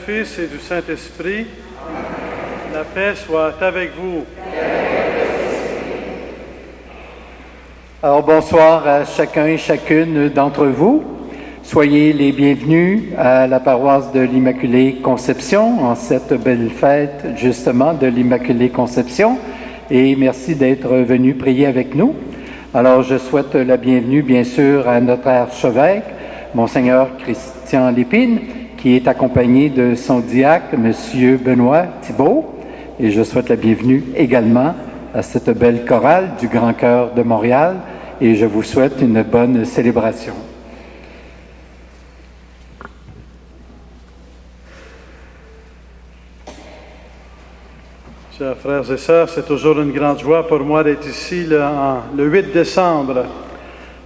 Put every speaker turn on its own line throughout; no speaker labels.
Fils et du Saint-Esprit. La paix soit avec vous.
Alors bonsoir à chacun et chacune d'entre vous. Soyez les bienvenus à la paroisse de l'Immaculée Conception en cette belle fête justement de l'Immaculée Conception et merci d'être venus prier avec nous. Alors je souhaite la bienvenue bien sûr à notre archevêque, Monseigneur Christian Lépine, qui est accompagné de son diacre, Monsieur Benoît Thibault, et je souhaite la bienvenue également à cette belle chorale du Grand Chœur de Montréal et je vous souhaite une bonne célébration.
Chers frères et sœurs, c'est toujours une grande joie pour moi d'être ici le 8 décembre.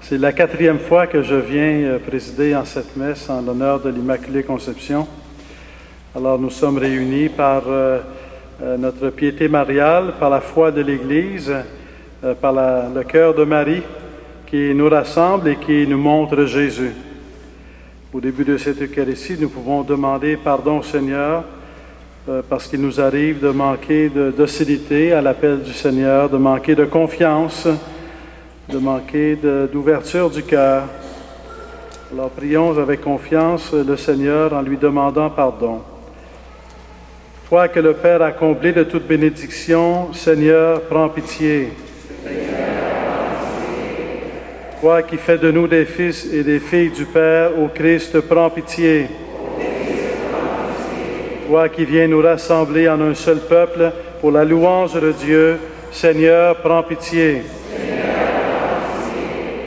C'est la 4e fois que je viens présider en cette messe en l'honneur de l'Immaculée Conception. Alors nous sommes réunis par notre piété mariale, par la foi de l'Église, par le cœur de Marie qui nous rassemble et qui nous montre Jésus. Au début de cette Eucharistie, nous pouvons demander pardon au Seigneur parce qu'il nous arrive de manquer de docilité à l'appel du Seigneur, de manquer de confiance, de manquer d'ouverture du cœur. Alors prions avec confiance le Seigneur en lui demandant pardon. Toi que le Père a comblé de toute bénédiction, Seigneur, prends pitié. Toi qui fais de nous des fils et des filles du Père, ô Christ, prends pitié. Toi qui viens nous rassembler en un seul peuple pour la louange de Dieu, Seigneur, prends pitié.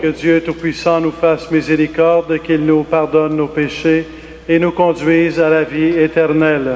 Que Dieu Tout-Puissant nous fasse miséricorde, qu'il nous pardonne nos péchés et nous conduise à la vie éternelle.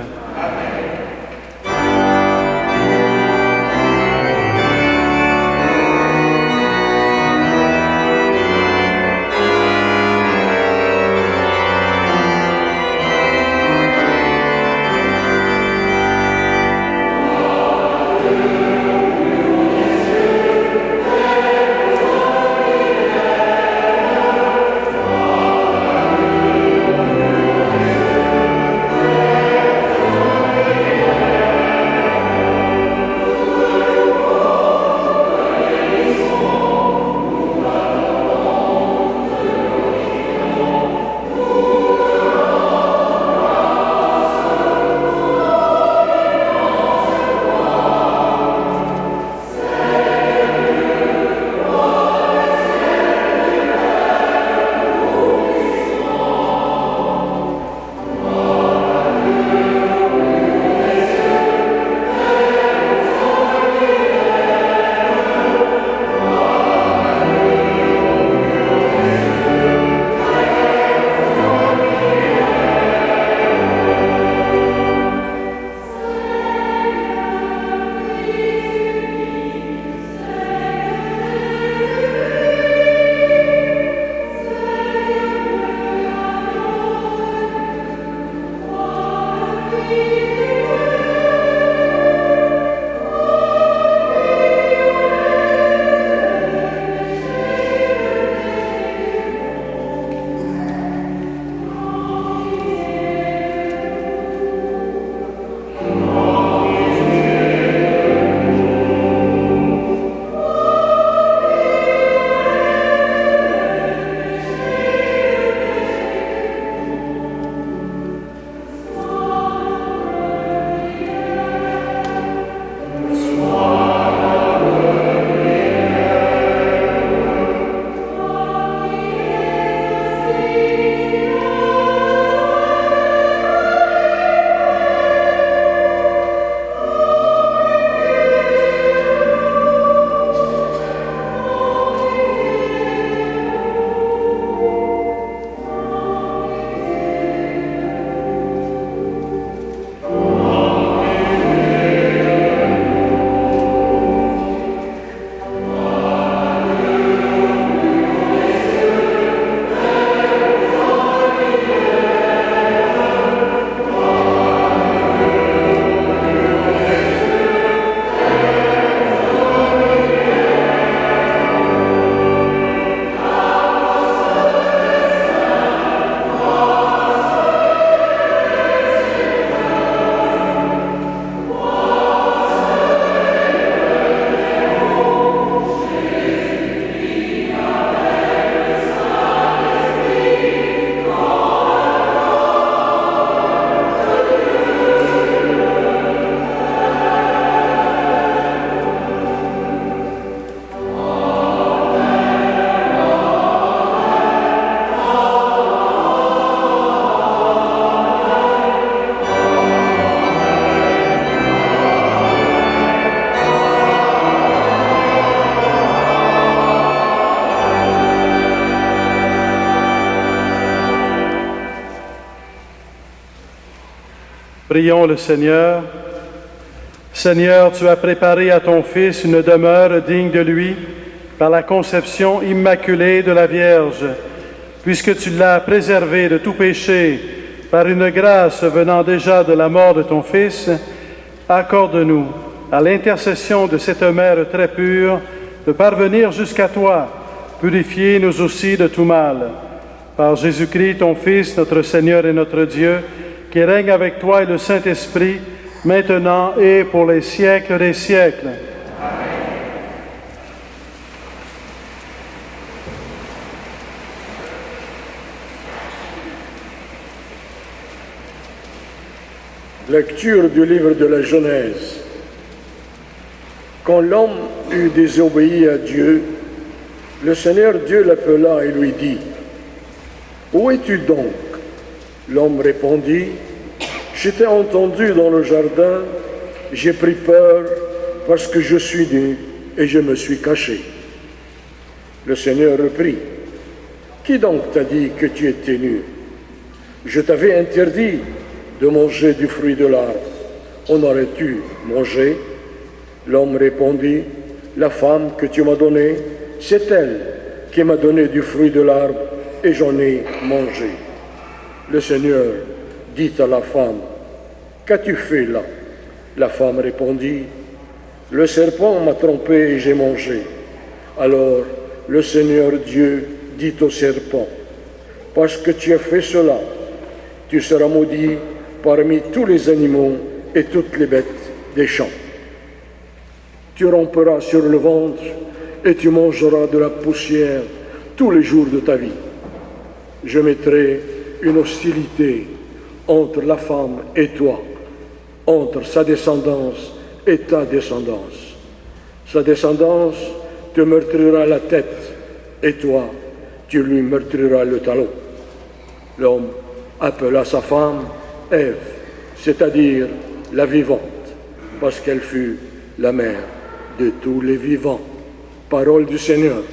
Prions le Seigneur. Seigneur, tu as préparé à ton Fils une demeure digne de lui par la conception immaculée de la Vierge, puisque tu l'as préservé de tout péché par une grâce venant déjà de la mort de ton Fils. Accorde-nous, à l'intercession de cette mère très pure, de parvenir jusqu'à toi, purifier nous aussi de tout mal. Par Jésus-Christ, ton Fils, notre Seigneur et notre Dieu, qui règne avec toi et le Saint-Esprit, maintenant et pour les siècles des siècles.
Lecture du livre de la Genèse. Quand l'homme eut désobéi à Dieu, le Seigneur Dieu l'appela et lui dit : « Où es-tu donc ?» L'homme répondit : « Je t'ai entendu dans le jardin, j'ai pris peur parce que je suis nu et je me suis caché. » Le Seigneur reprit : « Qui donc t'a dit que tu étais nu ? Je t'avais interdit de manger du fruit de l'arbre. En aurais-tu mangé ? » L'homme répondit : « La femme que tu m'as donnée, c'est elle qui m'a donné du fruit de l'arbre et j'en ai mangé. » Le Seigneur dit à la femme : « Qu'as-tu fait là ?» La femme répondit : « Le serpent m'a trompé et j'ai mangé. » Alors le Seigneur Dieu dit au serpent : « Parce que tu as fait cela, tu seras maudit parmi tous les animaux et toutes les bêtes des champs. Tu ramperas sur le ventre et tu mangeras de la poussière tous les jours de ta vie. Je mettrai une hostilité entre la femme et toi, entre sa descendance et ta descendance. Sa descendance te meurtrira la tête, et toi, tu lui meurtriras le talon. » L'homme appela sa femme Ève, c'est-à-dire la vivante, parce qu'elle fut la mère de tous les vivants. Parole du Seigneur.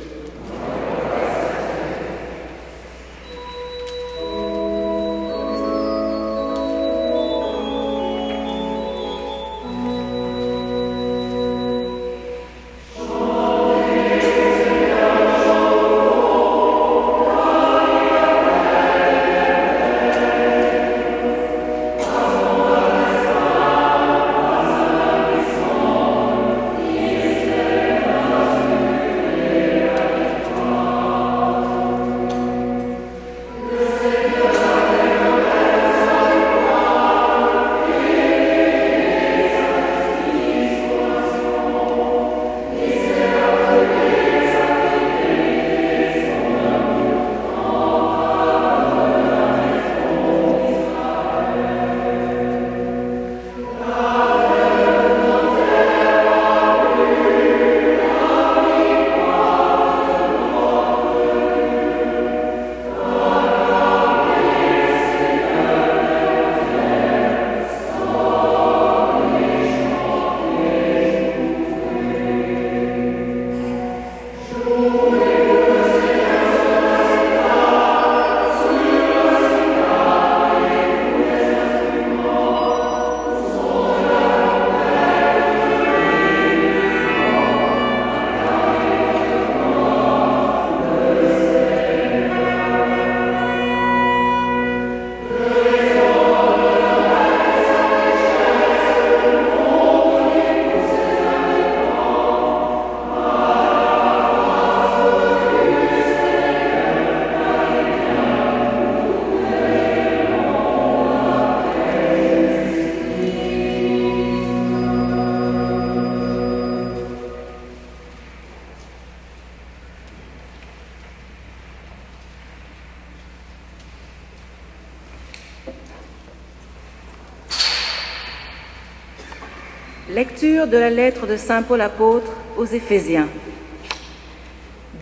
Lecture de la lettre de Saint Paul apôtre aux Éphésiens.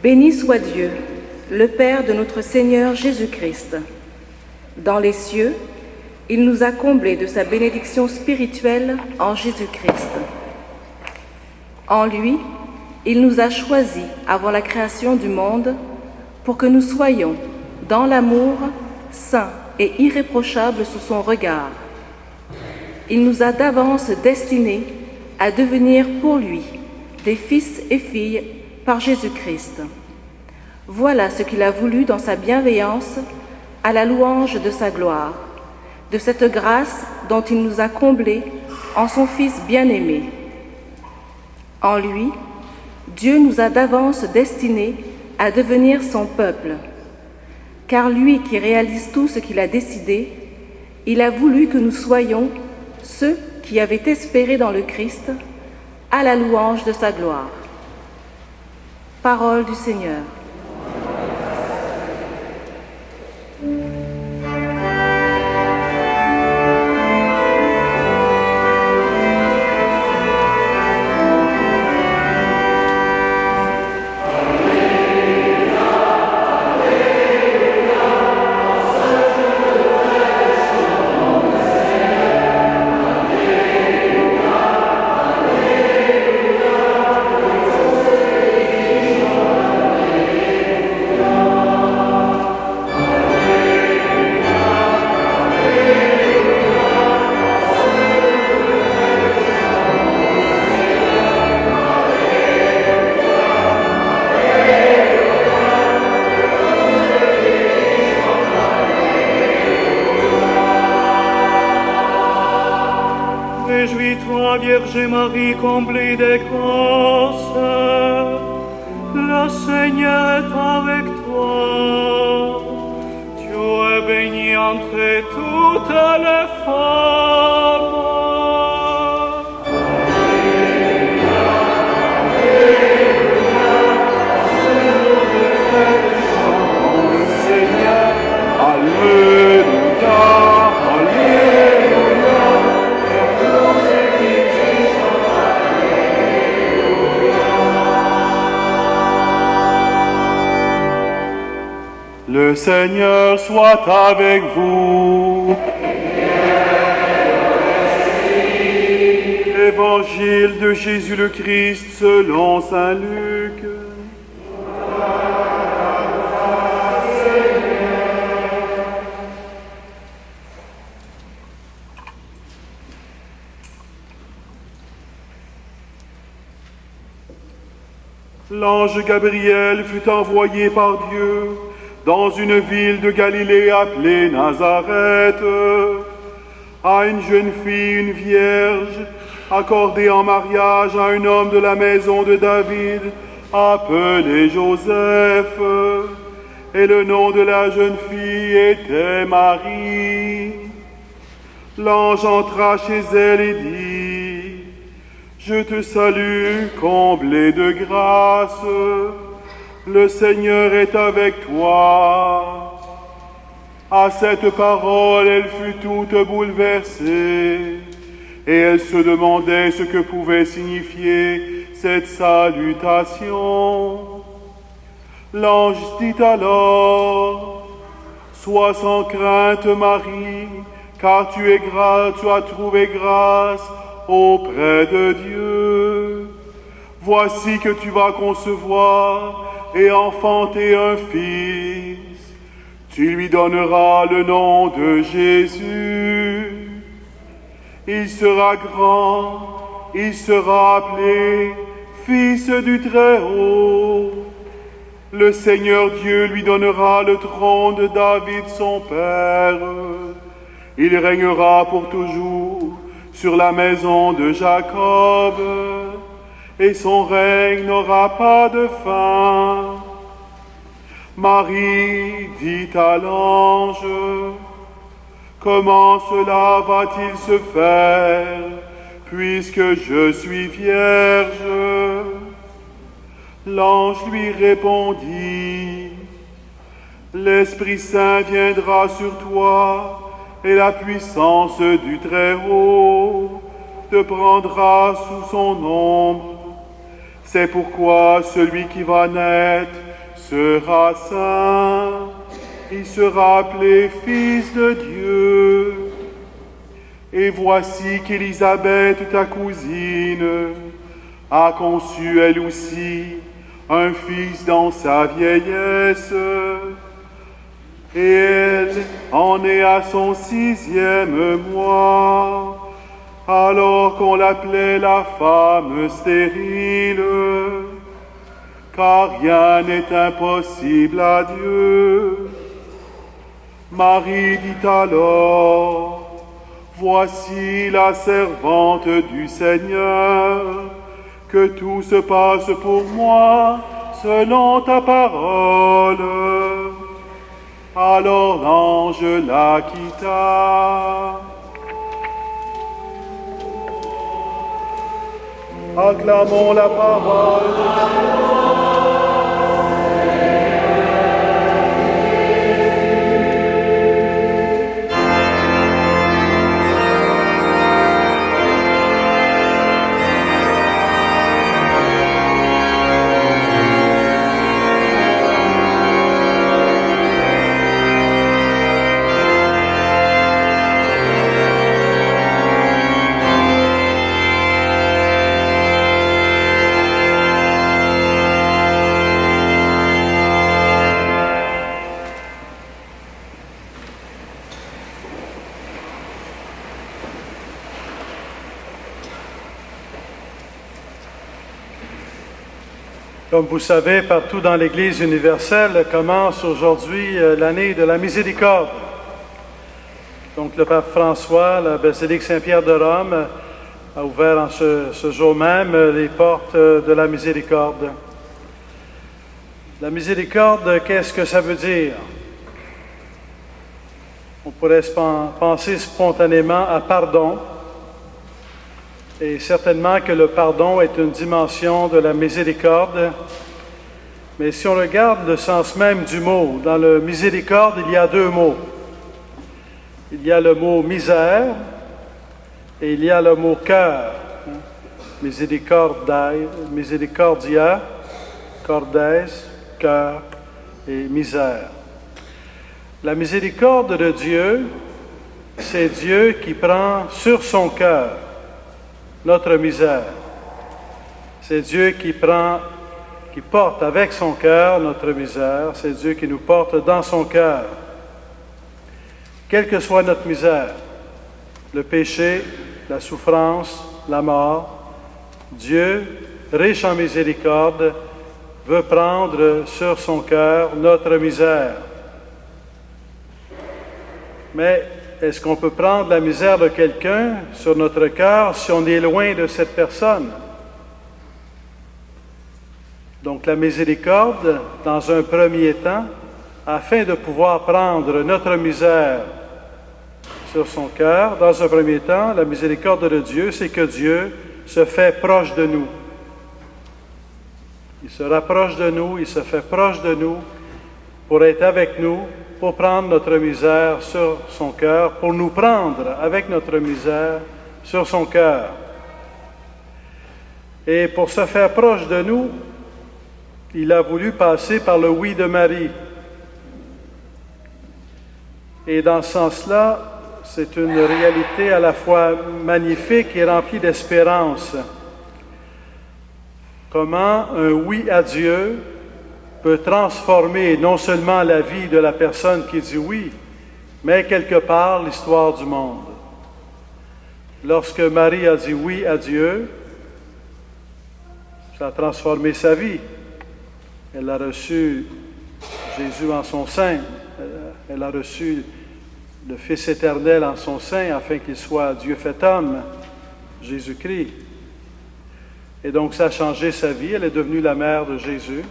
Béni soit Dieu, le Père de notre Seigneur Jésus-Christ. Dans les cieux, il nous a comblés de sa bénédiction spirituelle en Jésus-Christ. En lui, il nous a choisis avant la création du monde pour que nous soyons, dans l'amour, saints et irréprochables sous son regard. il nous a d'avance destinés à devenir pour lui des fils et filles par Jésus-Christ. Voilà ce qu'il a voulu dans sa bienveillance, à la louange de sa gloire, de cette grâce dont il nous a comblés en son Fils bien-aimé. En lui, Dieu nous a d'avance destinés à devenir son peuple, car lui qui réalise tout ce qu'il a décidé, il a voulu que nous soyons ceux qui avaient espéré dans le Christ, à la louange de sa gloire. Parole du Seigneur.
Réjouis-toi, Vierge Marie, comblée des grâces, le Seigneur est avec toi. Tu es bénie entre toutes les femmes. Seigneur, Alléluia, Alléluia. Le Seigneur soit avec vous. Évangile de Jésus le Christ selon saint Luc. L'ange Gabriel fut envoyé par Dieu dans une ville de Galilée appelée Nazareth, à une jeune fille, une vierge, accordée en mariage à un homme de la maison de David, appelé Joseph. Et le nom de la jeune fille était Marie. L'ange entra chez elle et dit: Je te salue, comblée de grâce. Le Seigneur est avec toi. À cette parole, elle fut toute bouleversée, et elle se demandait ce que pouvait signifier cette salutation. L'ange dit alors: Sois sans crainte, Marie, car tu as trouvé grâce auprès de Dieu. Voici que tu vas concevoir et enfanter un fils. Tu lui donneras le nom de Jésus. Il sera grand, il sera appelé Fils du Très-Haut. Le Seigneur Dieu lui donnera le trône de David son père. Il régnera pour toujours sur la maison de Jacob, et son règne n'aura pas de fin. Marie dit à l'ange: Comment cela va-t-il se faire, puisque je suis vierge? L'ange lui répondit: L'Esprit Saint viendra sur toi, et la puissance du Très-Haut te prendra sous son ombre. C'est pourquoi celui qui va naître sera saint. Il sera appelé Fils de Dieu. Et voici qu'Élisabeth, ta cousine, a conçu elle aussi un fils dans sa vieillesse. Et elle en est à son 6e mois, alors qu'on l'appelait la femme stérile, car rien n'est impossible à Dieu. Marie dit alors, voici la servante du Seigneur, que tout se passe pour moi selon ta parole. Alors l'ange la quitta. Acclamons la parole de Dieu.
Comme vous savez, partout dans l'Église universelle commence aujourd'hui l'année de la miséricorde. Donc le pape François, la basilique Saint-Pierre de Rome, a ouvert en ce jour même les portes de la miséricorde. La miséricorde, qu'est-ce que ça veut dire? On pourrait penser spontanément à pardon. Et certainement que le pardon est une dimension de la miséricorde. Mais si on regarde le sens même du mot, dans le miséricorde, il y a deux mots. Il y a le mot misère et il y a le mot cœur. Miséricordia, cordes, cœur et misère. La miséricorde de Dieu, c'est Dieu qui prend sur son cœur notre misère. C'est Dieu qui porte avec son cœur notre misère. C'est Dieu qui nous porte dans son cœur. Quelle que soit notre misère, le péché, la souffrance, la mort, Dieu, riche en miséricorde, veut prendre sur son cœur notre misère. Mais est-ce qu'on peut prendre la misère de quelqu'un sur notre cœur si on est loin de cette personne? Donc la miséricorde, dans un premier temps, afin de pouvoir prendre notre misère sur son cœur, dans un premier temps, la miséricorde de Dieu, c'est que Dieu se fait proche de nous. Il se rapproche de nous, il se fait proche de nous pour être avec nous, pour prendre notre misère sur son cœur, pour nous prendre avec notre misère sur son cœur. Et pour se faire proche de nous, il a voulu passer par le oui de Marie. Et dans ce sens-là, c'est une réalité à la fois magnifique et remplie d'espérance. Comment un oui à Dieu peut transformer non seulement la vie de la personne qui dit oui, mais quelque part l'histoire du monde. Lorsque Marie a dit oui à Dieu, ça a transformé sa vie. Elle a reçu Jésus en son sein. Elle a reçu le Fils éternel en son sein afin qu'il soit Dieu fait homme, Jésus-Christ. Et donc ça a changé sa vie. Elle est devenue la mère de Jésus.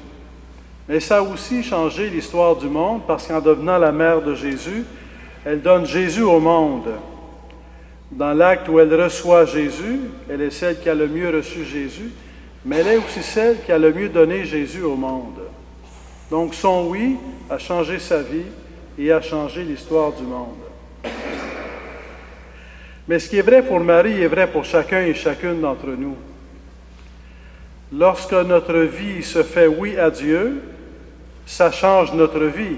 Mais ça a aussi changé l'histoire du monde parce qu'en devenant la mère de Jésus, elle donne Jésus au monde. Dans l'acte où elle reçoit Jésus, elle est celle qui a le mieux reçu Jésus, mais elle est aussi celle qui a le mieux donné Jésus au monde. Donc son oui a changé sa vie et a changé l'histoire du monde. Mais ce qui est vrai pour Marie est vrai pour chacun et chacune d'entre nous. Lorsque notre vie se fait oui à Dieu, ça change notre vie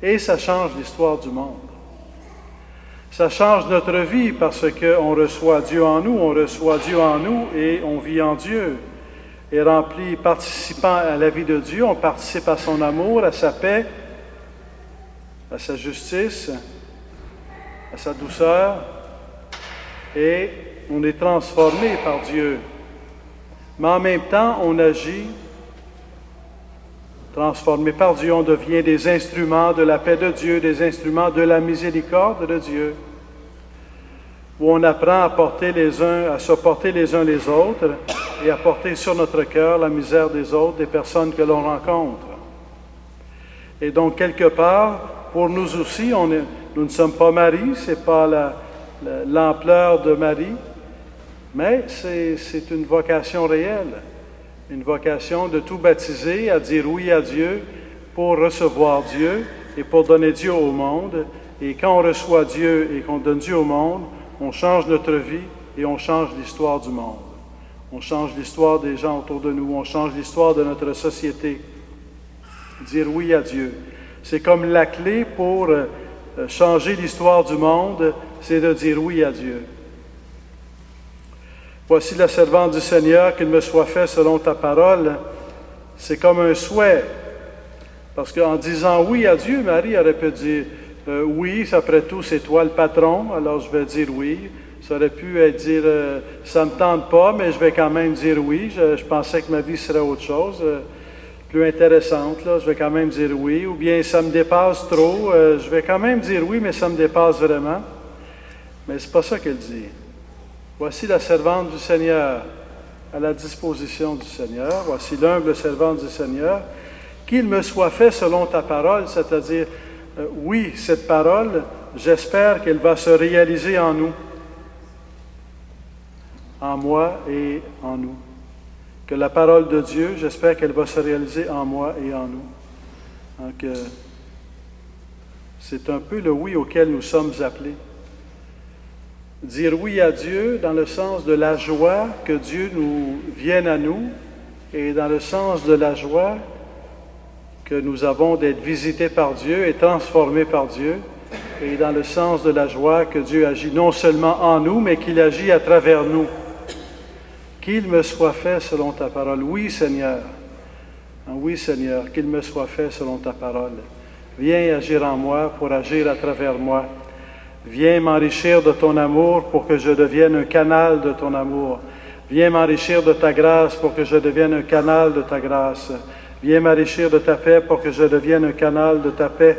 et ça change l'histoire du monde. Ça change notre vie parce qu'on reçoit Dieu en nous, on reçoit Dieu en nous et on vit en Dieu. Et rempli, participant à la vie de Dieu, on participe à son amour, à sa paix, à sa justice, à sa douceur et on est transformé par Dieu. Mais en même temps, on agit. Transformé par Dieu, on devient des instruments de la paix de Dieu, des instruments de la miséricorde de Dieu, où on apprend à supporter les uns les autres et à porter sur notre cœur la misère des autres, des personnes que l'on rencontre. Et donc, quelque part, pour nous aussi, nous ne sommes pas Marie, ce n'est pas l'ampleur de Marie, mais c'est une vocation réelle. Une vocation de tout baptiser, à dire oui à Dieu pour recevoir Dieu et pour donner Dieu au monde. Et quand on reçoit Dieu et qu'on donne Dieu au monde, on change notre vie et on change l'histoire du monde. On change l'histoire des gens autour de nous, on change l'histoire de notre société. Dire oui à Dieu. C'est comme la clé pour changer l'histoire du monde, c'est de dire oui à Dieu. Voici la servante du Seigneur, qu'il me soit fait selon ta parole. C'est comme un souhait. Parce qu'en disant oui à Dieu, Marie aurait pu dire oui, après tout, c'est toi le patron, alors je vais dire oui. Ça aurait pu dire ça ne me tente pas, mais je vais quand même dire oui. Je pensais que ma vie serait autre chose, plus intéressante. Là. Je vais quand même dire oui. Ou bien ça me dépasse trop, je vais quand même dire oui, mais ça me dépasse vraiment. Mais c'est pas ça qu'elle dit. Voici la servante du Seigneur, à la disposition du Seigneur. Voici l'humble servante du Seigneur. Qu'il me soit fait selon ta parole, c'est-à-dire, oui, cette parole, j'espère qu'elle va se réaliser en nous, en moi et en nous. Que la parole de Dieu, j'espère qu'elle va se réaliser en moi et en nous. Donc, c'est un peu le oui auquel nous sommes appelés. Dire oui à Dieu dans le sens de la joie que Dieu nous vienne à nous et dans le sens de la joie que nous avons d'être visités par Dieu et transformés par Dieu et dans le sens de la joie que Dieu agit non seulement en nous, mais qu'il agit à travers nous. Qu'il me soit fait selon ta parole. Oui, Seigneur. Oui, Seigneur, qu'il me soit fait selon ta parole. Viens agir en moi pour agir à travers moi. Viens m'enrichir de ton amour pour que je devienne un canal de ton amour. Viens m'enrichir de ta grâce pour que je devienne un canal de ta grâce. Viens m'enrichir de ta paix pour que je devienne un canal de ta paix.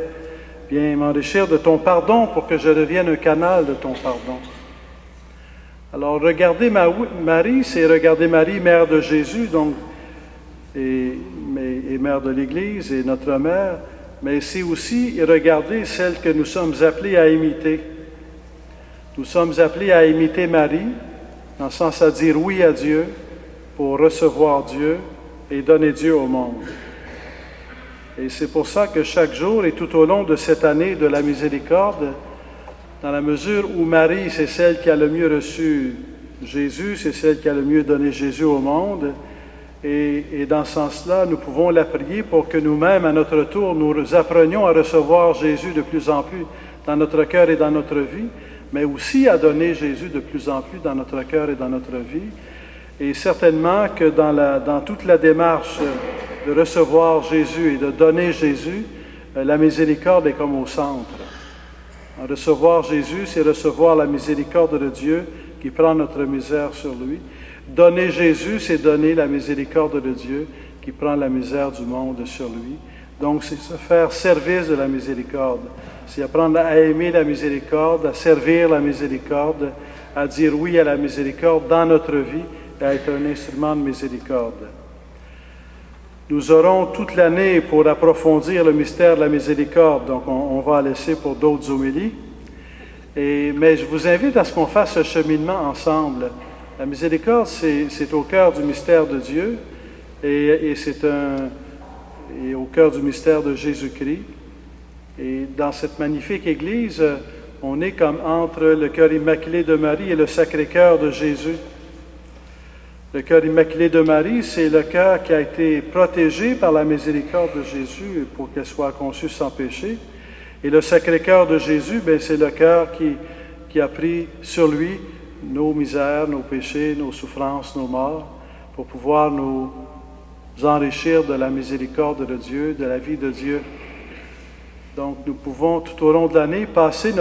Viens m'enrichir de ton pardon pour que je devienne un canal de ton pardon. Alors, regarder Marie, c'est regarder Marie, mère de Jésus, donc, et mère de l'Église, et notre mère, mais c'est aussi regarder celle que nous sommes appelés à imiter. Nous sommes appelés à imiter Marie, dans le sens à dire oui à Dieu, pour recevoir Dieu et donner Dieu au monde. Et c'est pour ça que chaque jour et tout au long de cette année de la miséricorde, dans la mesure où Marie, c'est celle qui a le mieux reçu Jésus, c'est celle qui a le mieux donné Jésus au monde, et dans ce sens-là, nous pouvons la prier pour que nous-mêmes, à notre tour, nous apprenions à recevoir Jésus de plus en plus dans notre cœur et dans notre vie, mais aussi à donner Jésus de plus en plus dans notre cœur et dans notre vie. Et certainement que dans toute la démarche de recevoir Jésus et de donner Jésus, la miséricorde est comme au centre. Recevoir Jésus, c'est recevoir la miséricorde de Dieu qui prend notre misère sur lui. Donner Jésus, c'est donner la miséricorde de Dieu qui prend la misère du monde sur lui. Donc, c'est se faire service de la miséricorde. C'est apprendre à aimer la miséricorde, à servir la miséricorde, à dire oui à la miséricorde dans notre vie et à être un instrument de miséricorde. Nous aurons toute l'année pour approfondir le mystère de la miséricorde, donc on va laisser pour d'autres homélies. Mais je vous invite à ce qu'on fasse ce cheminement ensemble. La miséricorde, c'est au cœur du mystère de Dieu et c'est au cœur du mystère de Jésus-Christ. Et dans cette magnifique Église, on est comme entre le cœur immaculé de Marie et le Sacré-Cœur de Jésus. Le cœur immaculé de Marie, c'est le cœur qui a été protégé par la miséricorde de Jésus pour qu'elle soit conçue sans péché. Et le Sacré-Cœur de Jésus, c'est le cœur qui a pris sur lui nos misères, nos péchés, nos souffrances, nos morts, pour pouvoir nous enrichir de la miséricorde de Dieu, de la vie de Dieu. Donc, nous pouvons, tout au long de l'année, passer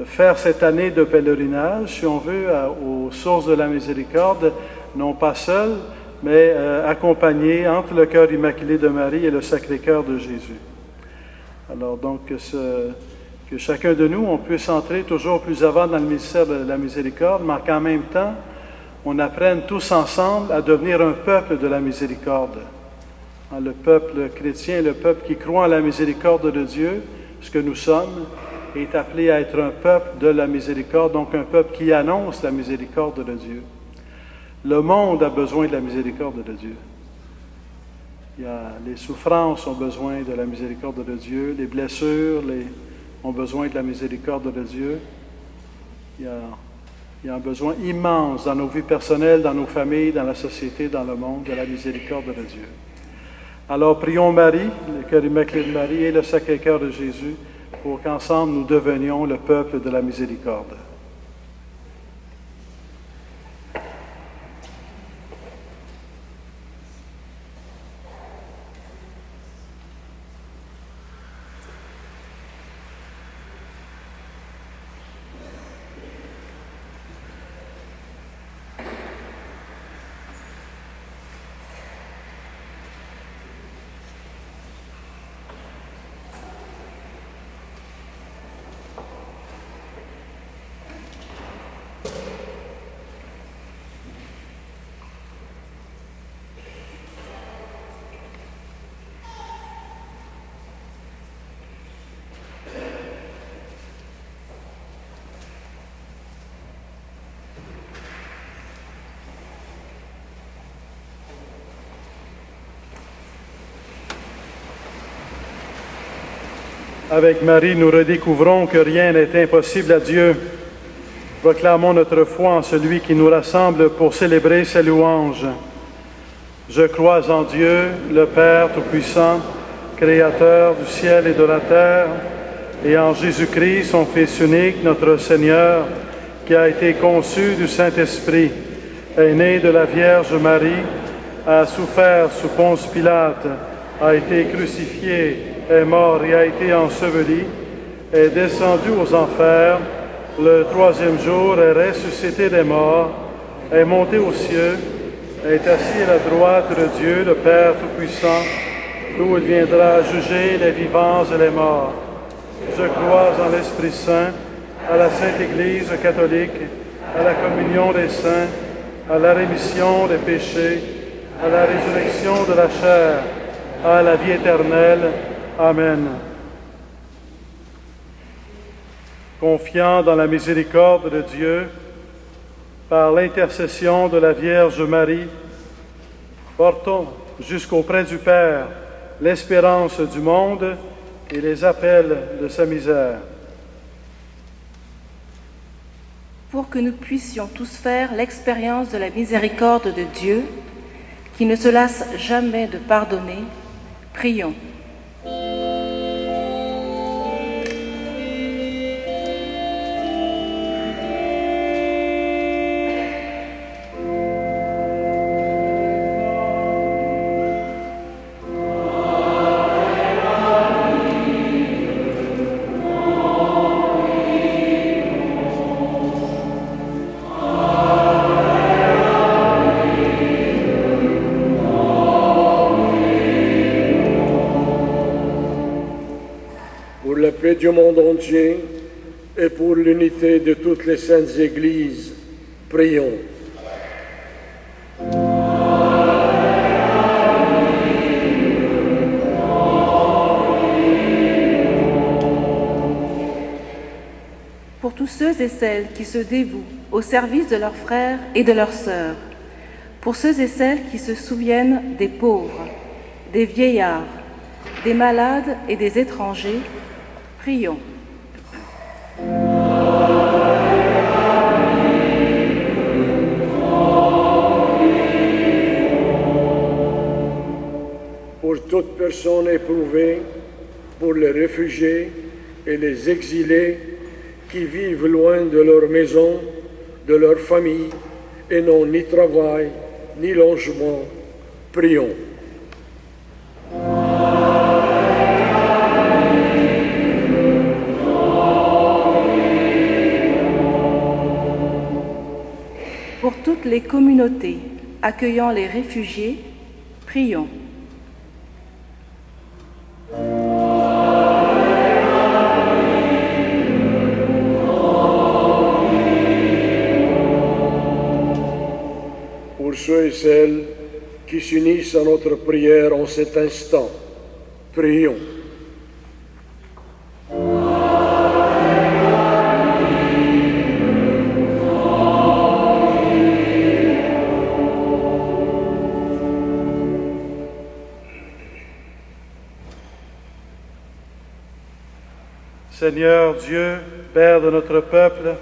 faire cette année de pèlerinage, si on veut, aux sources de la miséricorde, non pas seul, mais accompagné entre le cœur immaculé de Marie et le Sacré-Cœur de Jésus. Alors donc, que chacun de nous, on puisse entrer toujours plus avant dans le mystère de la miséricorde, mais qu'en même temps, on apprenne tous ensemble à devenir un peuple de la miséricorde. Le peuple chrétien, le peuple qui croit en la miséricorde de Dieu, ce que nous sommes, est appelé à être un peuple de la miséricorde, donc un peuple qui annonce la miséricorde de Dieu. Le monde a besoin de la miséricorde de Dieu. Les souffrances ont besoin de la miséricorde de Dieu, les blessures ont besoin de la miséricorde de Dieu. Il y a un besoin immense dans nos vies personnelles, dans nos familles, dans la société, dans le monde, de la miséricorde de Dieu. Alors prions Marie, le cœur immaculé de Marie et le Sacré-Cœur de Jésus, pour qu'ensemble nous devenions le peuple de la miséricorde. Avec Marie, nous redécouvrons que rien n'est impossible à Dieu. Proclamons notre foi en celui qui nous rassemble pour célébrer ses louanges. Je crois en Dieu, le Père Tout-Puissant, Créateur du ciel et de la terre, et en Jésus-Christ, son Fils unique, notre Seigneur, qui a été conçu du Saint-Esprit, est né de la Vierge Marie, a souffert sous Ponce Pilate, a été crucifié, est mort et a été enseveli, est descendu aux enfers, le troisième jour est ressuscité des morts, est monté aux cieux, est assis à la droite de Dieu, le Père Tout-Puissant, d'où il viendra juger les vivants et les morts. Je crois en l'Esprit Saint, à la Sainte Église catholique, à la communion des saints, à la rémission des péchés, à la résurrection de la chair, à la vie éternelle. Amen. Confiant dans la miséricorde de Dieu, par l'intercession de la Vierge Marie, portons jusqu'auprès du Père l'espérance du monde et les appels de sa misère.
Pour que nous puissions tous faire l'expérience de la miséricorde de Dieu, qui ne se lasse jamais de pardonner, prions.
Du monde entier et pour l'unité de toutes les saintes églises, prions.
Pour tous ceux et celles qui se dévouent au service de leurs frères et de leurs sœurs, pour ceux et celles qui se souviennent des pauvres, des vieillards, des malades et des étrangers, prions.
Pour toute personne éprouvée, pour les réfugiés et les exilés qui vivent loin de leur maison, de leur famille, et n'ont ni travail, ni logement, prions.
Pour toutes les communautés accueillant les réfugiés, prions.
Pour ceux et celles qui s'unissent à notre prière en cet instant, prions.
Seigneur Dieu, Père de notre peuple,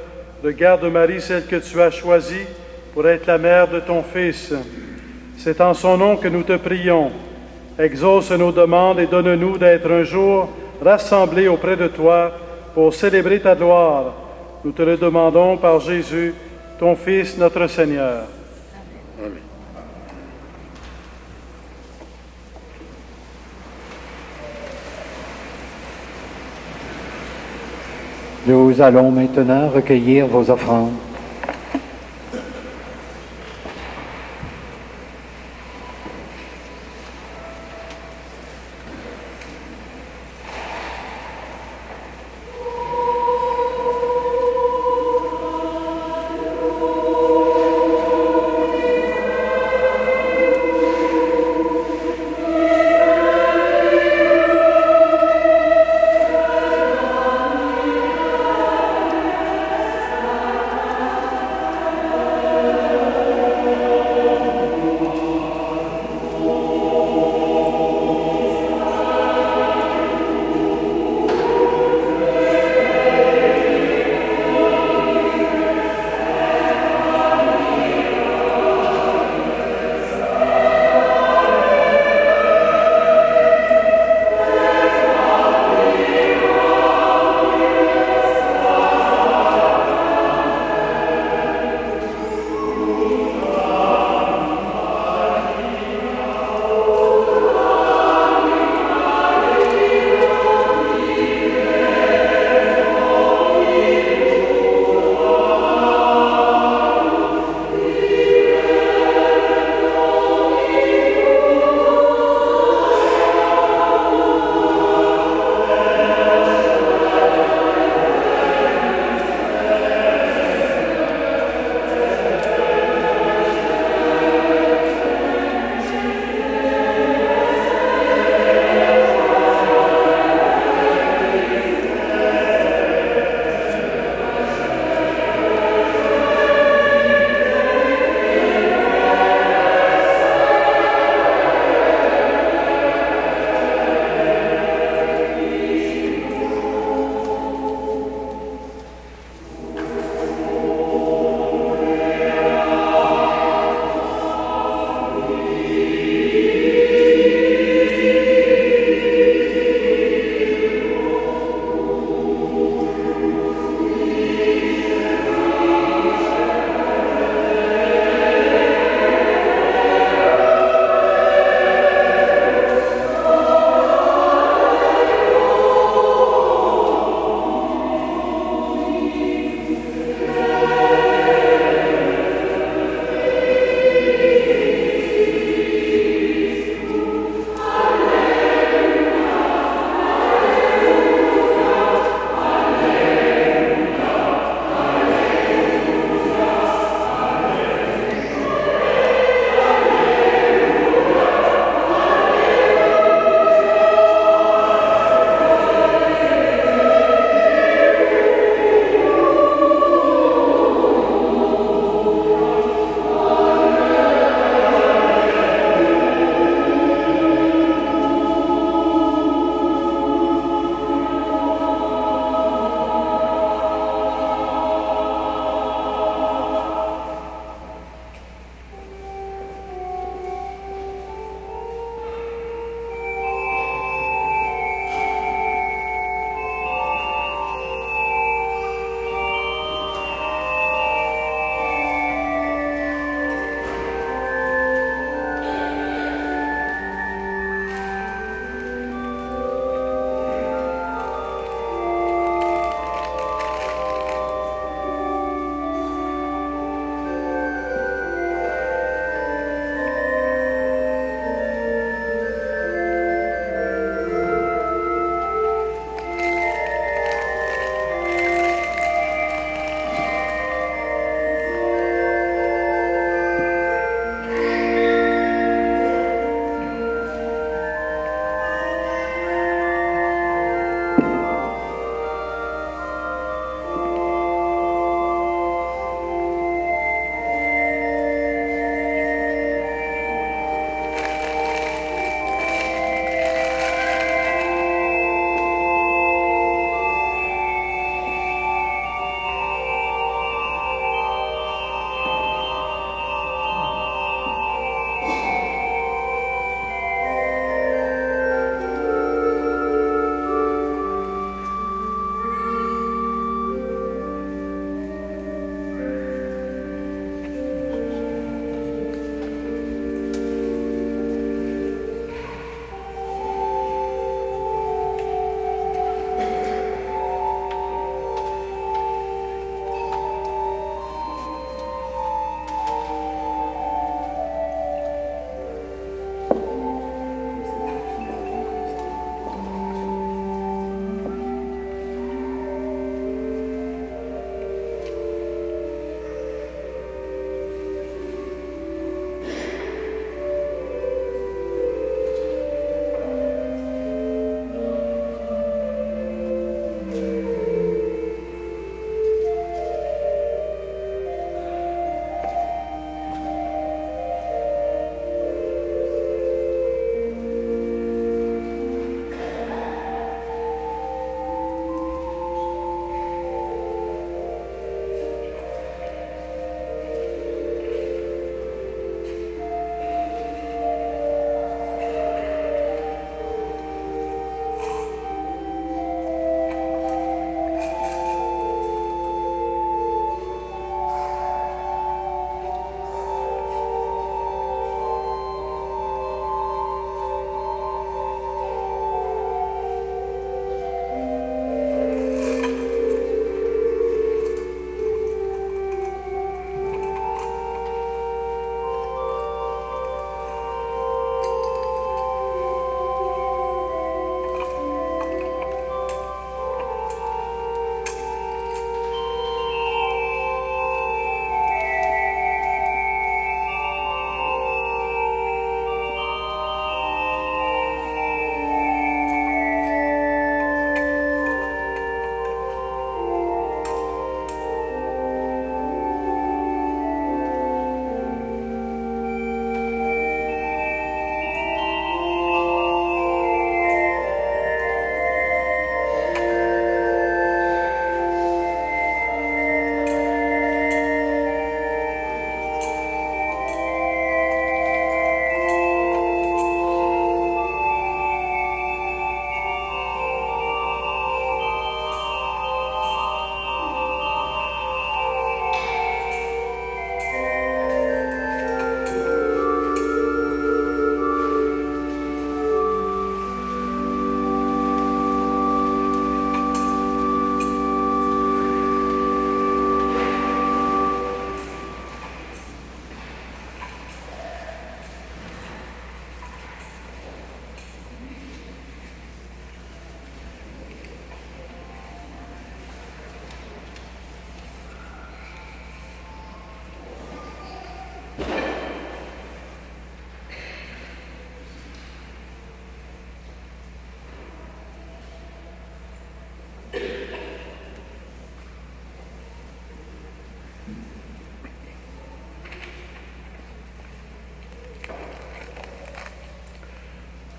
regarde Marie, celle que tu as choisie pour être la mère de ton Fils. C'est en son nom que nous te prions. Exauce nos demandes et donne-nous d'être un jour rassemblés auprès de toi pour célébrer ta gloire. Nous te le demandons par Jésus, ton Fils, notre Seigneur.
Amen.
Nous allons maintenant recueillir vos offrandes.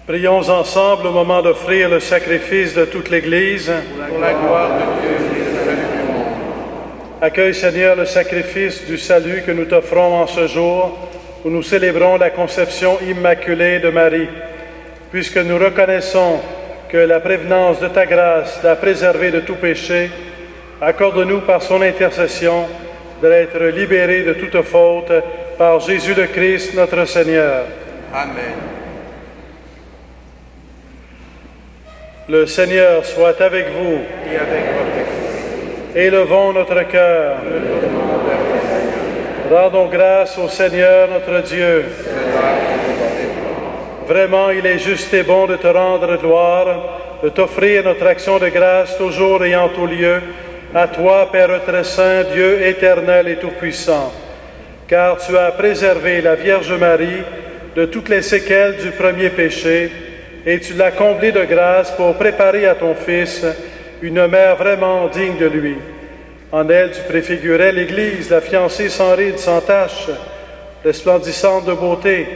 Prions ensemble au moment d'offrir le sacrifice de toute l'Église.
Pour la gloire de Dieu et le salut du monde.
Accueille, Seigneur, le sacrifice du salut que nous t'offrons en ce jour, où nous célébrons la conception immaculée de Marie. Puisque nous reconnaissons que la prévenance de ta grâce l'a préservée de tout péché, accorde-nous par son intercession d'être libérés de toute faute par Jésus le Christ, notre Seigneur.
Amen.
Le Seigneur soit avec vous.
Et avec votre esprit.
Élevons notre cœur. Rendons grâce au Seigneur notre Dieu. Vraiment, il est juste et bon de te rendre gloire, de t'offrir notre action de grâce toujours et en tout lieu, à toi, Père très saint, Dieu éternel et tout-puissant. Car tu as préservé la Vierge Marie de toutes les séquelles du premier péché, et tu l'as comblée de grâce pour préparer à ton Fils une mère vraiment digne de lui. En elle, tu préfigurais l'Église, la fiancée sans ride, sans tache, resplendissante de beauté.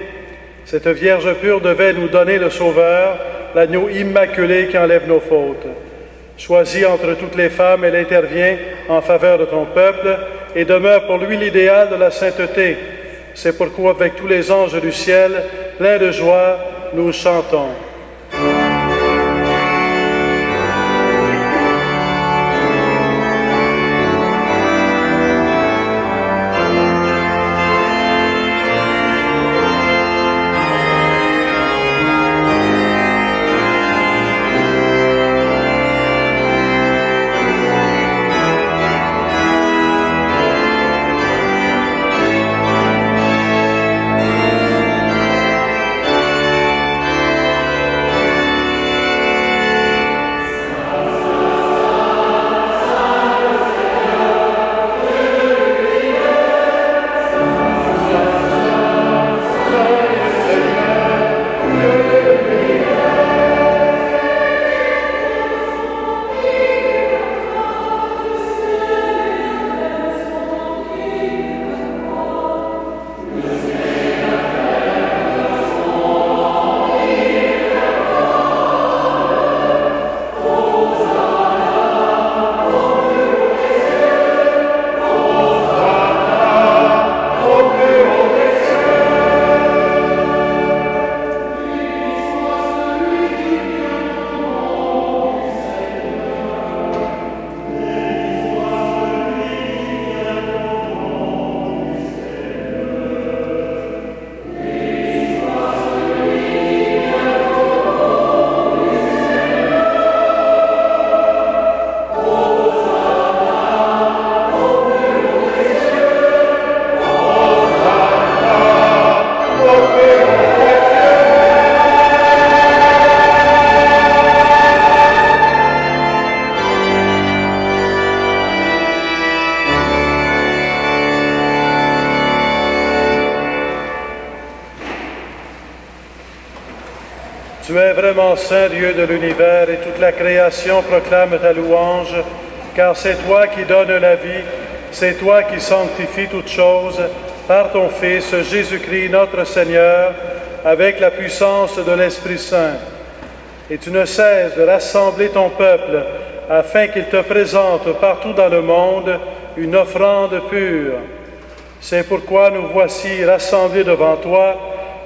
Cette Vierge pure devait nous donner le Sauveur, l'agneau immaculé qui enlève nos fautes. Choisie entre toutes les femmes, elle intervient en faveur de ton peuple et demeure pour lui l'idéal de la sainteté. C'est pourquoi, avec tous les anges du ciel, pleins de joie, nous chantons. Tu es vraiment saint Dieu de l'univers et toute la création proclame ta louange, car c'est toi qui donnes la vie, c'est toi qui sanctifies toutes choses par ton Fils Jésus-Christ notre Seigneur, avec la puissance de l'Esprit Saint. Et tu ne cesses de rassembler ton peuple afin qu'il te présente partout dans le monde une offrande pure. C'est pourquoi nous voici rassemblés devant toi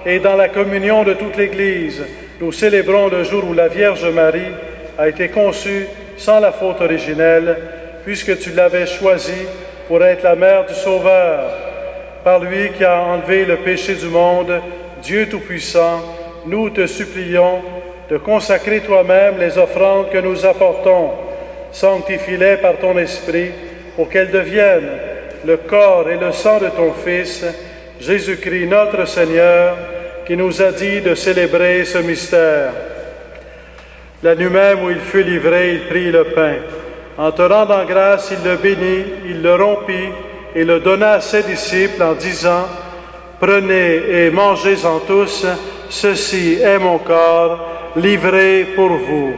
et dans la communion de toute l'Église, nous célébrons le jour où la Vierge Marie a été conçue sans la faute originelle, puisque tu l'avais choisie pour être la mère du Sauveur. Par lui qui a enlevé le péché du monde, Dieu Tout-Puissant, nous te supplions de consacrer toi-même les offrandes que nous apportons. Sanctifie-les par ton Esprit pour qu'elles deviennent le corps et le sang de ton Fils, Jésus-Christ notre Seigneur, qui nous a dit de célébrer ce mystère. La nuit même où il fut livré, il prit le pain. En te rendant grâce, il le bénit, il le rompit et le donna à ses disciples en disant, « Prenez et mangez-en tous, ceci est mon corps, livré pour vous. »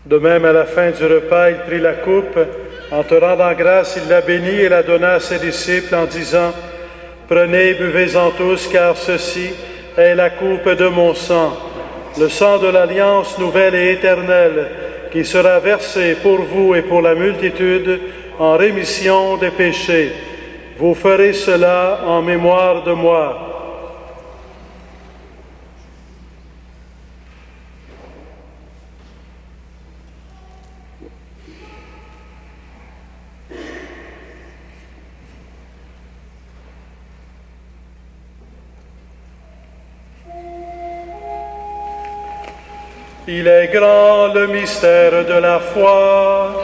De même, à la fin du repas, il prit la coupe. En te rendant grâce, il la bénit et la donna à ses disciples en disant, « Prenez et buvez-en tous, car ceci est la coupe de mon sang, le sang de l'alliance nouvelle et éternelle, qui sera versé pour vous et pour la multitude en rémission des péchés. Vous ferez cela en mémoire de moi. » Il est grand le mystère de la foi.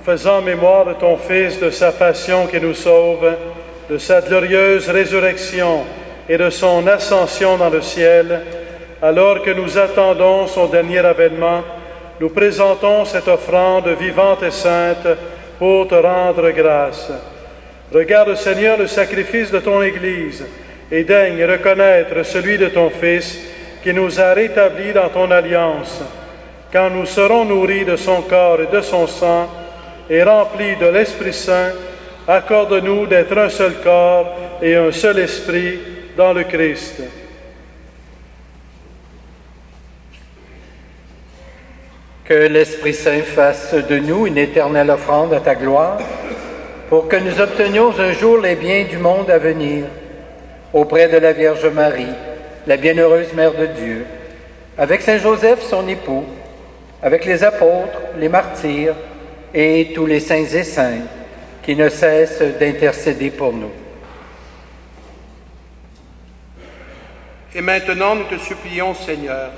Faisant mémoire de ton Fils, de sa passion qui nous sauve, de sa glorieuse résurrection et de son ascension dans le ciel, alors que nous attendons son dernier avènement, nous présentons cette offrande vivante et sainte pour te rendre grâce. Regarde, Seigneur, le sacrifice de ton Église et daigne reconnaître celui de ton Fils qui nous a rétablis dans ton alliance. Quand nous serons nourris de son corps et de son sang, et remplis de l'Esprit Saint, accorde-nous d'être un seul corps et un seul esprit dans le Christ.
Que l'Esprit Saint fasse de nous une éternelle offrande à ta gloire, pour que nous obtenions un jour les biens du monde à venir, auprès de la Vierge Marie, la bienheureuse Mère de Dieu, avec Saint Joseph, son époux, avec les apôtres, les martyrs, et tous les saints et saintes qui ne cessent d'intercéder pour nous.
Et maintenant, nous te supplions, Seigneur,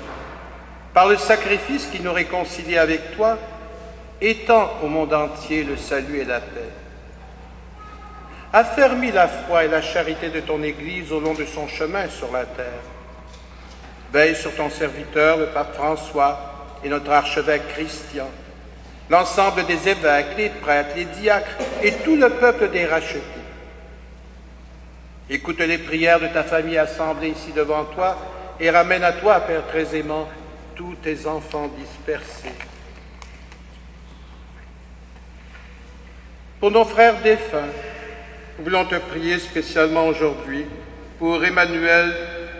par le sacrifice qui nous réconcilie avec toi, étends au monde entier le salut et la paix. Affermis la foi et la charité de ton Église au long de son chemin sur la terre. Veille sur ton serviteur, le pape François, et notre archevêque Christian, l'ensemble des évêques, les prêtres, les diacres et tout le peuple des rachetés. Écoute les prières de ta famille assemblée ici devant toi et ramène à toi, Père très aimant, tous tes enfants dispersés. Pour nos frères défunts, nous voulons te prier spécialement aujourd'hui pour Emmanuel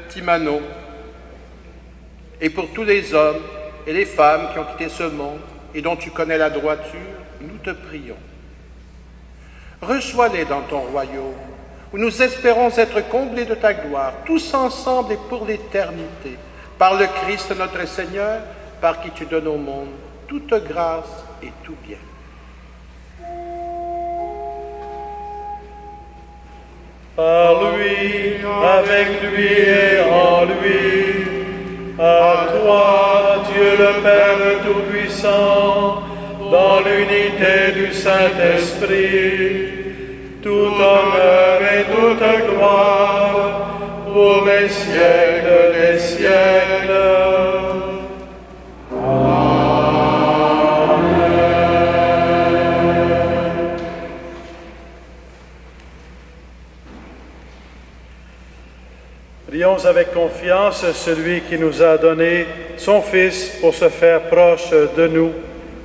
Timano et pour tous les hommes et les femmes qui ont quitté ce monde et dont tu connais la droiture, nous te prions. Reçois-les dans ton royaume, où nous espérons être comblés de ta gloire, tous ensemble et pour l'éternité, par le Christ notre Seigneur, par qui tu donnes au monde toute grâce et tout bien.
Par lui, avec lui et en lui, à toi, Dieu le Père Tout-Puissant, dans l'unité du Saint-Esprit, tout honneur et toute gloire pour les siècles des siècles. Prions avec confiance celui qui nous a donné son Fils pour se faire proche de nous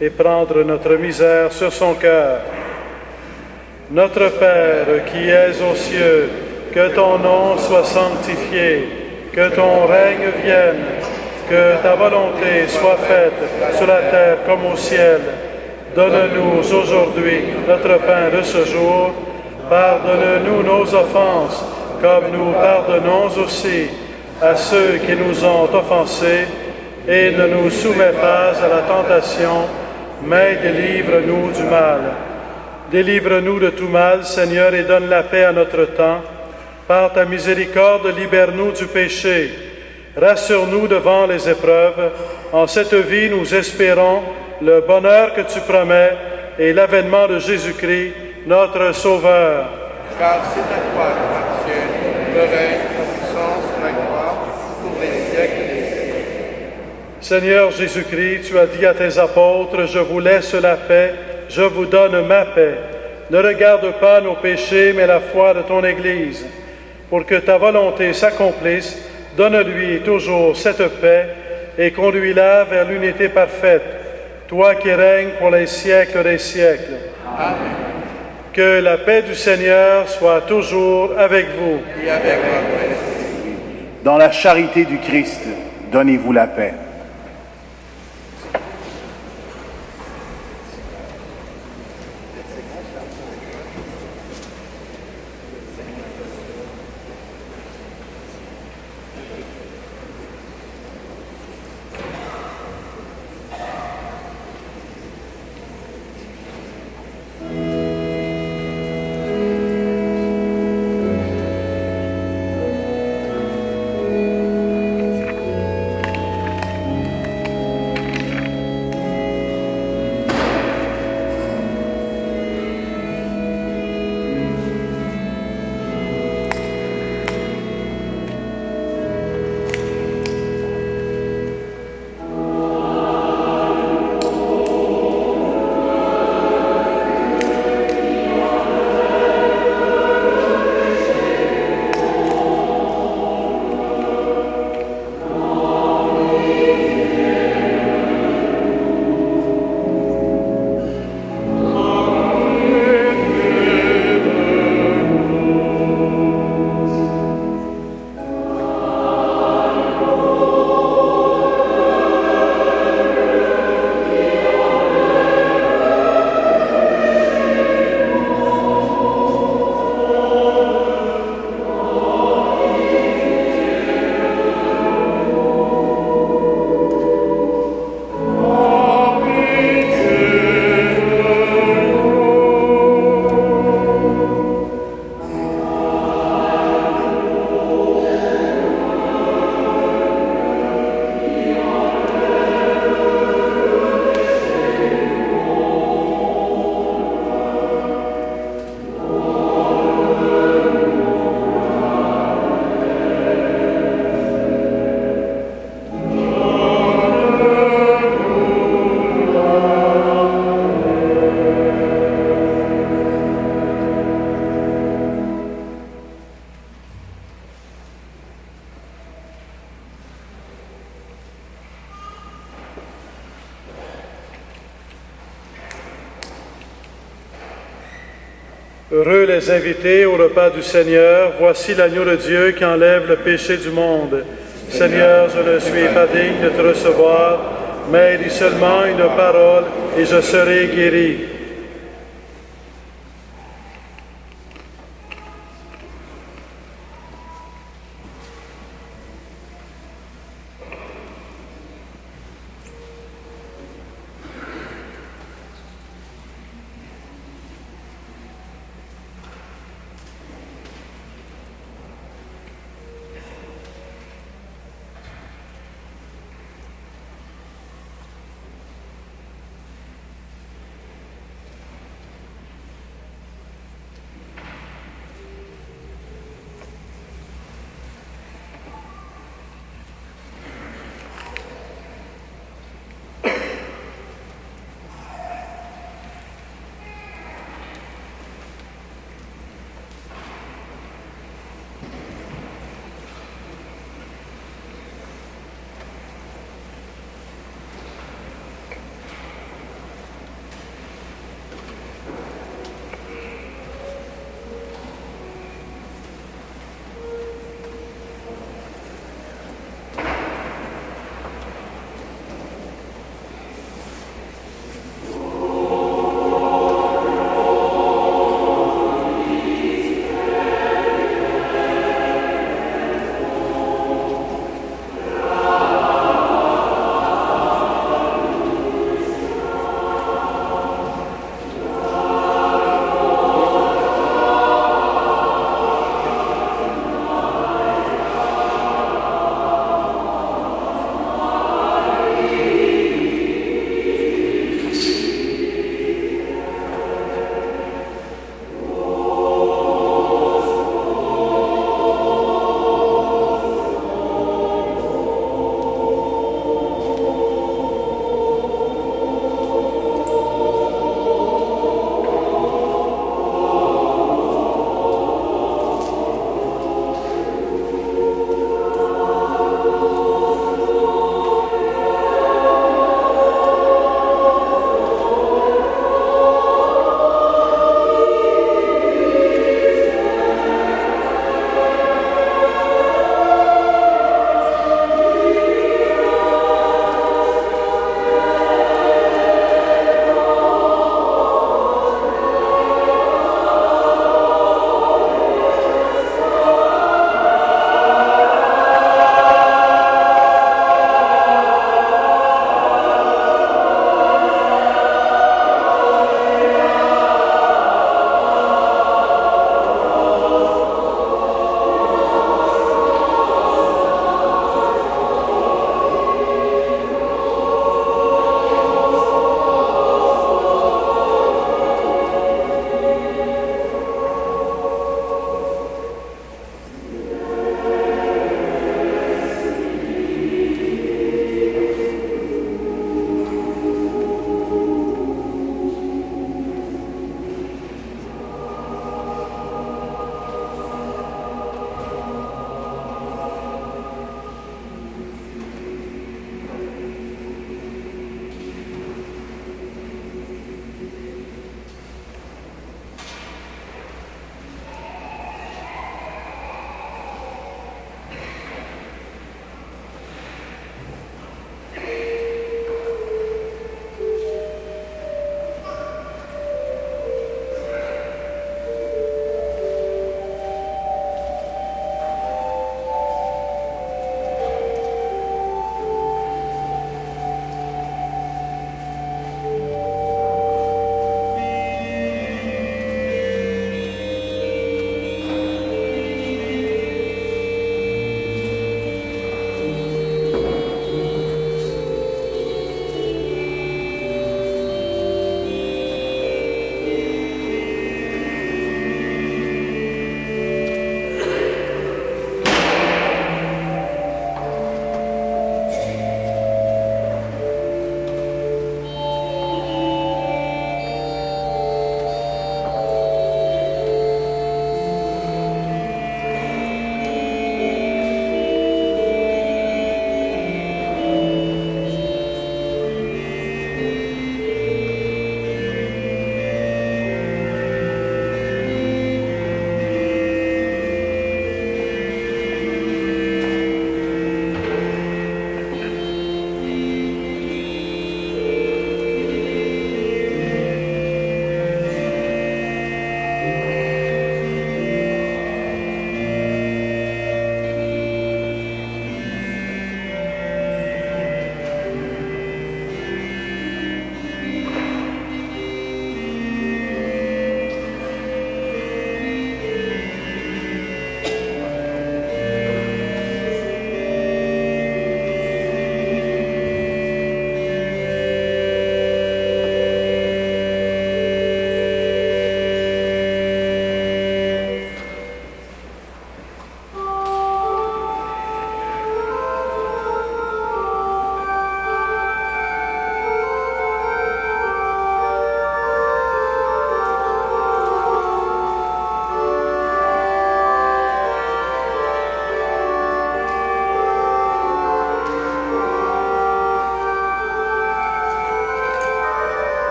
et prendre notre misère sur son cœur. Notre Père qui es aux cieux, que ton nom soit sanctifié, que ton règne vienne, que ta volonté soit faite sur la terre comme au ciel. Donne-nous aujourd'hui notre pain de ce jour. Pardonne-nous nos offenses, comme nous pardonnons aussi à ceux qui nous ont offensés, et ne nous soumets pas à la tentation, mais délivre-nous du mal. Délivre-nous de tout mal, Seigneur, et donne la paix à notre temps. Par ta miséricorde, libère-nous du péché. Rassure-nous devant les épreuves. En cette vie, nous espérons le bonheur que tu promets et l'avènement de Jésus-Christ, notre Sauveur.
car c'est à toi qu'appartiennent le règne, la puissance, la gloire, pour les siècles des siècles.
Seigneur Jésus-Christ, tu as dit à tes apôtres, je vous laisse la paix, je vous donne ma paix. Ne regarde pas nos péchés, mais la foi de ton Église. Pour que ta volonté s'accomplisse, donne-lui toujours cette paix et conduis-la vers l'unité parfaite, toi qui règnes pour les siècles des siècles.
Amen.
Que la paix du Seigneur soit toujours avec vous.
Et avec votre esprit.
Dans la charité du Christ, donnez-vous la paix.
Heureux les invités au repas du Seigneur, voici l'agneau de Dieu qui enlève le péché du monde. Seigneur, je ne suis pas digne de te recevoir, mais dis seulement une parole et je serai guéri.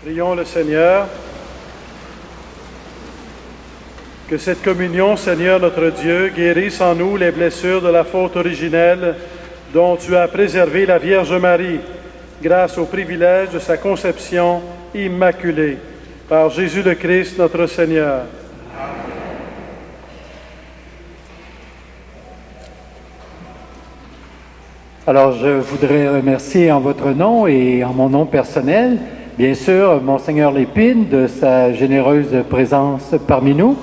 Prions le Seigneur. Que cette communion, Seigneur notre Dieu, guérisse en nous les blessures de la faute originelle dont tu as préservé la Vierge Marie, grâce au privilège de sa conception immaculée. Par Jésus le Christ, notre Seigneur.
Alors, je voudrais remercier en votre nom et en mon nom personnel, bien sûr, Monseigneur Lépine de sa généreuse présence parmi nous,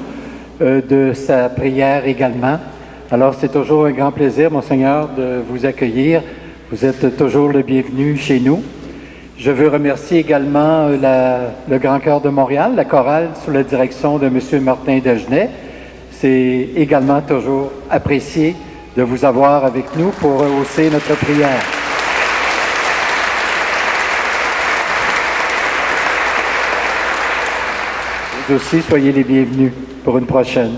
de sa prière également. Alors, c'est toujours un grand plaisir, Monseigneur, de vous accueillir. Vous êtes toujours le bienvenu chez nous. Je veux remercier également le Grand Chœur de Montréal, la chorale sous la direction de M. Martin Dagenet. C'est également toujours apprécié de vous avoir avec nous pour rehausser notre prière. Vous aussi, soyez les bienvenus pour une prochaine.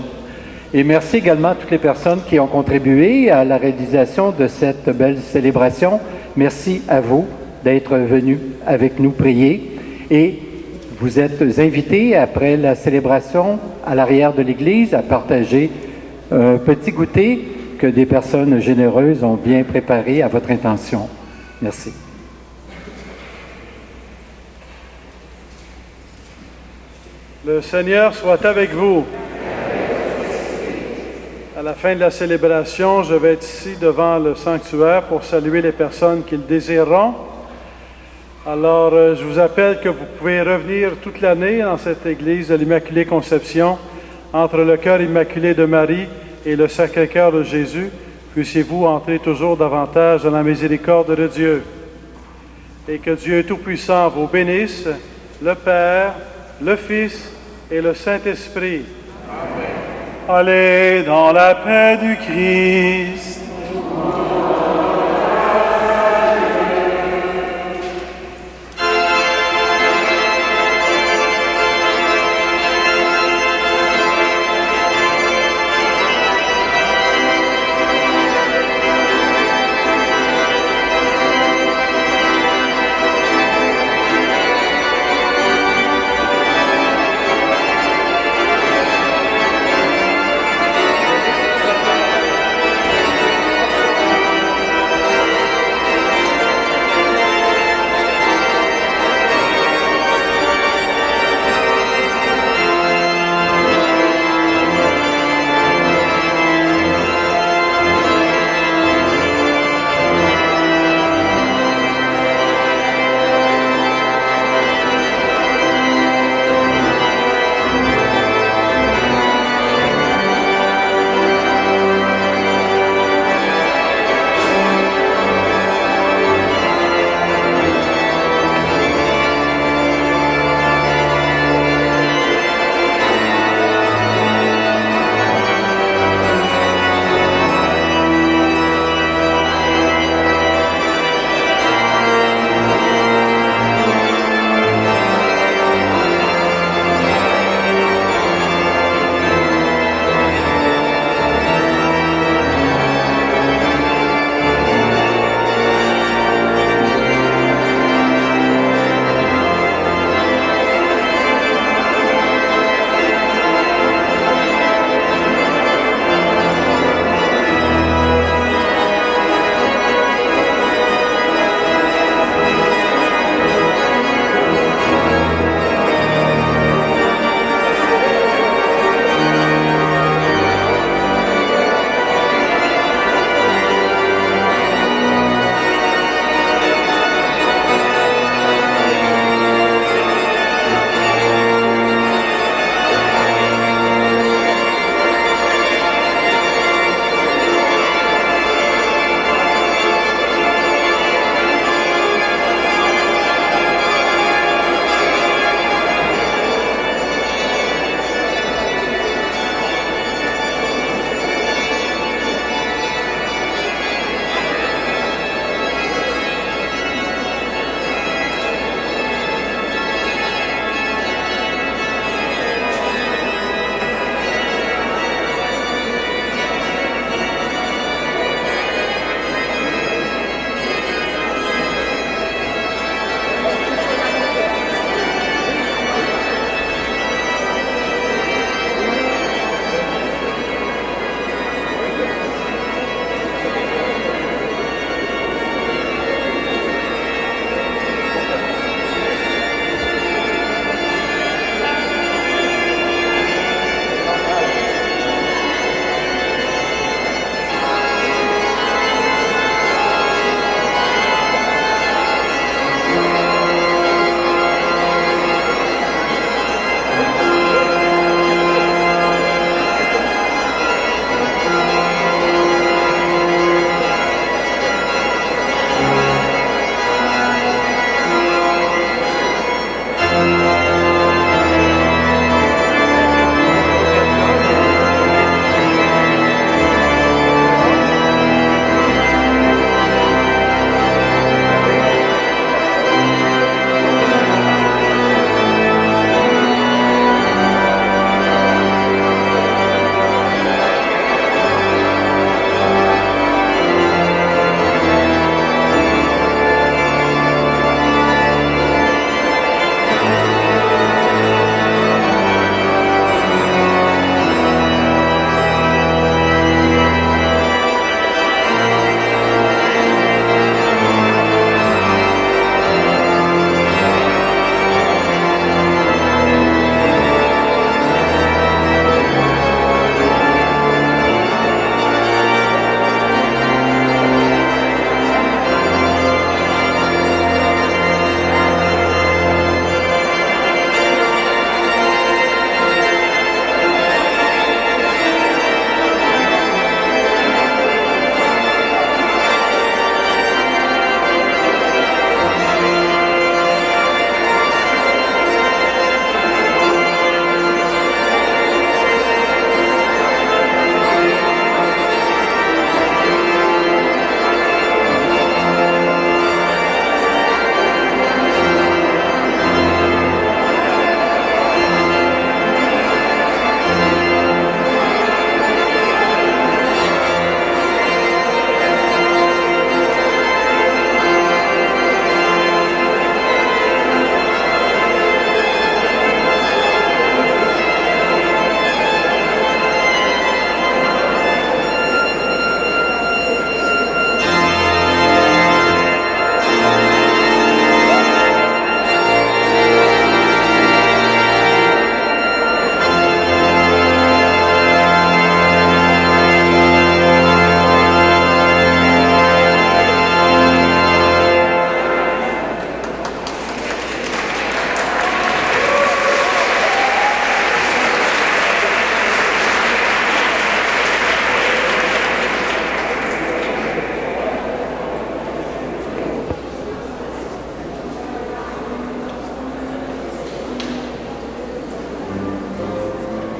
Et merci également à toutes les personnes qui ont contribué à la réalisation de cette belle célébration. Merci à vous d'être venus avec nous prier. Et vous êtes invités, après la célébration, à l'arrière de l'Église, à partager un petit goûter que des personnes généreuses ont bien préparé à votre intention. Merci.
Le Seigneur soit avec vous. À la fin de la célébration, je vais être ici devant le sanctuaire pour saluer les personnes qui le désireront. Alors, je vous appelle que vous pouvez revenir toute l'année dans cette église de l'Immaculée Conception, entre le cœur immaculé de Marie et le Sacré-Cœur de Jésus. Puissiez-vous entrer toujours davantage dans la miséricorde de Dieu. Et que Dieu Tout-Puissant vous bénisse, le Père, le Fils et le Saint-Esprit.
Allez dans la paix du Christ.